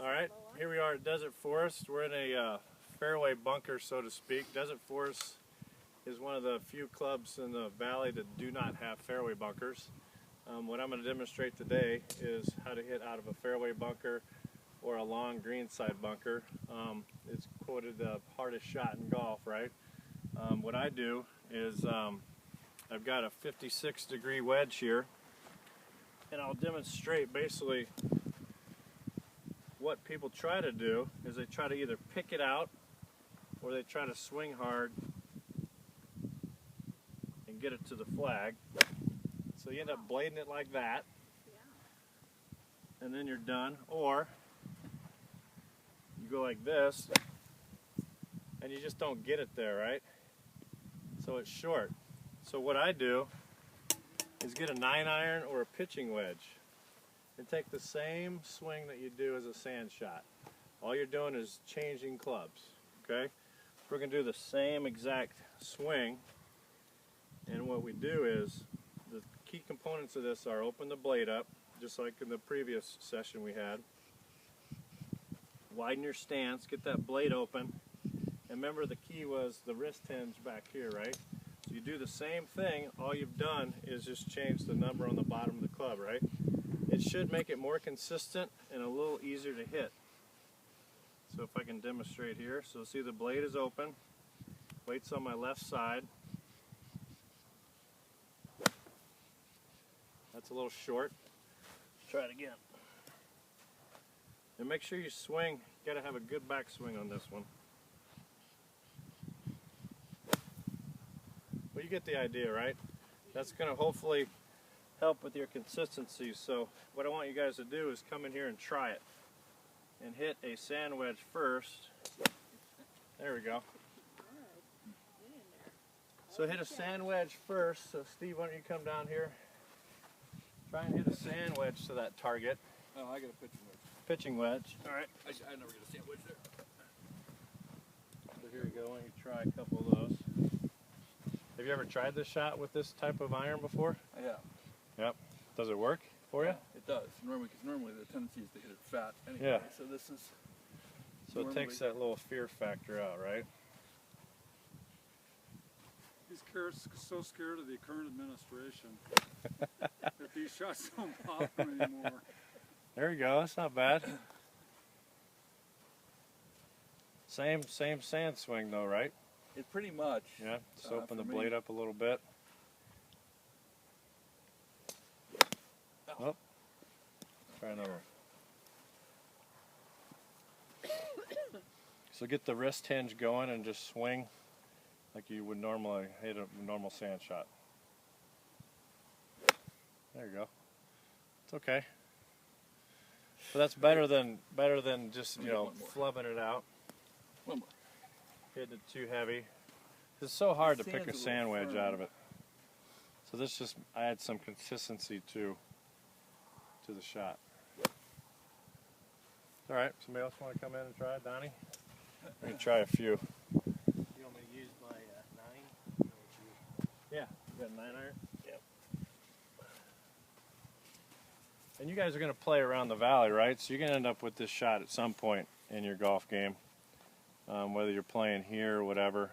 Alright, here we are at Desert Forest. We're in a fairway bunker, so to speak. Desert Forest is one of the few clubs in the valley that do not have fairway bunkers. What I'm going to demonstrate today is how to hit out of a fairway bunker or a long greenside bunker. It's quoted the hardest shot in golf, right? What I do is I've got a 56-degree wedge here, and I'll demonstrate basically what people try to do is they try to either pick it out or they try to swing hard and get it to the flag. So you end up blading it like that, and then you're done. Or you go like this and you just don't get it there, right? So it's short. So what I do is get a 9-iron or a pitching wedge and take the same swing that you do as a sand shot. All you're doing is changing clubs, okay? We're going to do the same exact swing, and what we do is the key components of this are open the blade up, just like in the previous session we had. Widen your stance, get that blade open, and remember the key was the wrist hinge back here, right? So you do the same thing, all you've done is just change the number on the bottom of the club, right? It should make it more consistent and a little easier to hit. So if I can demonstrate here, so see the blade is open, weight's on my left side. That's a little short. Try it again. And make sure you swing, you gotta have a good backswing on this one. Well, you get the idea, right? That's gonna hopefully help with your consistency. So what I want you guys to do is come in here and try it and hit a sand wedge first. There we go. So hit a sand wedge first. So Steve, why don't you come down here? Try and hit a sand wedge to that target. Oh, I got a pitching wedge. Pitching wedge. All right. I never get a sand wedge there. So here we go. Why don't you try a couple of those? Have you ever tried this shot with this type of iron before? I have. Yep. Does it work for you? It does. Normally, because normally the tendency is to hit it fat anyway. Yeah. So this is. So it takes that little fear factor out, right? He's so scared of the current administration that these shots don't bother him anymore. There you go. That's not bad. Same sand swing though, right? It pretty much. Yeah. Just open the for blade me. up a little bit. Oh. Try another one. So get the wrist hinge going and just swing like you would normally hit a normal sand shot. There you go. It's okay. So that's better than just, you know, flubbing it out. One more. Hitting it too heavy. It's so hard to pick a Sand's a sand little wedge firm. out of it. So this just adds some consistency to the shot. All right, somebody else want to come in and try it? Donnie? We can try a few. You want me to use my 9? Yeah, you got a 9-iron? Yep. And you guys are going to play around the valley, right? So you're going to end up with this shot at some point in your golf game. Whether you're playing here or whatever,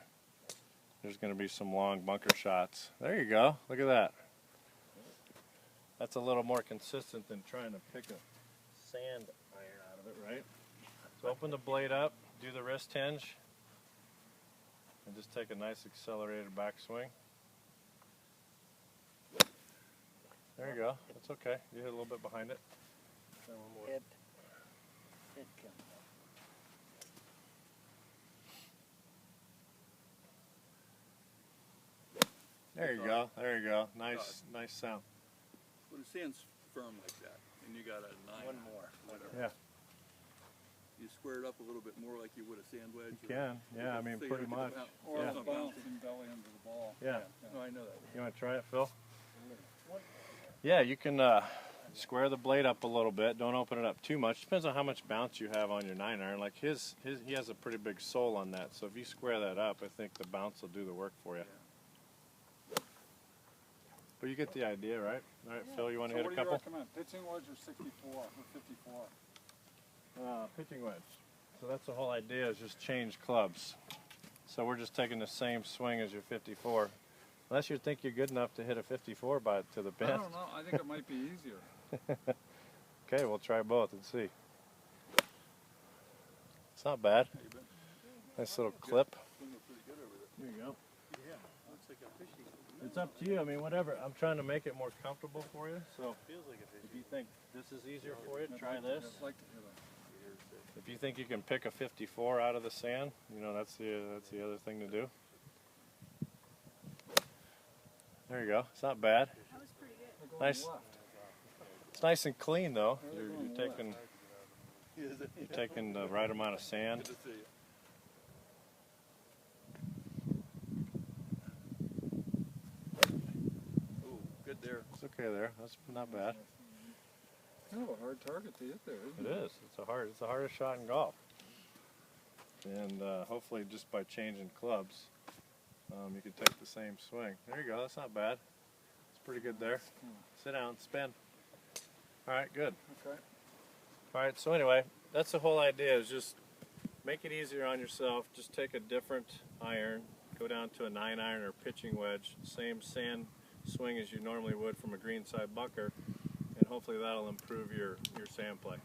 there's going to be some long bunker shots. There you go. Look at that. That's a little more consistent than trying to pick a sand iron out of it, right? So open the blade up, do the wrist hinge, and just take a nice accelerated backswing. There you go. That's okay. You hit a little bit behind it. Try one more. It comes up. There you go. There you go. Nice sound. When the sand's firm like that, and you got a 9. One more. Whatever. Yeah. You square it up a little bit more like you would a sand wedge. You can. Yeah, I mean, So you pretty don't much. get the Or Yeah. the bouncing belly under the ball. Yeah. No, I know that. You want to try it, Phil? Yeah, you can square the blade up a little bit. Don't open it up too much. Depends on how much bounce you have on your 9-iron. Like he has a pretty big sole on that. So if you square that up, I think the bounce will do the work for you. But you get the idea, right? All right, Phil, you want to So hit what a do you couple? recommend? Pitching wedge or 64 or 54? pitching wedge. So that's the whole idea, is just change clubs. So we're just taking the same swing as your 54. Unless you think you're good enough to hit a 54 to the pin. I don't know. I think it might be easier. Okay, we'll try both and see. It's not bad. Nice little clip. There you go. Yeah, looks like a fishing. It's up to you. I mean, whatever. I'm trying to make it more comfortable for you. So Feels like a if fishing. you think this is easier for you, try this. I'd like to hit If you think you can pick a 54 out of the sand, you know, that's the other thing to do. There you go. It's not bad. That was pretty good. a going Nice. left. It's nice and clean though. They're You're going taking Is it? you're taking the right amount of sand. Good to see you. Ooh, good there. It's okay there. That's not bad. Kind of a hard target to hit there, isn't It is. It's the hardest shot in golf. And hopefully, just by changing clubs, you can take the same swing. There you go. That's not bad. It's pretty good there. Sit down, spin. All right, good. Okay. All right. So anyway, that's the whole idea. Is just make it easier on yourself. Just take a different iron, go down to a 9-iron or pitching wedge, same sand swing as you normally would from a greenside bunker, and hopefully that'll improve your sand play.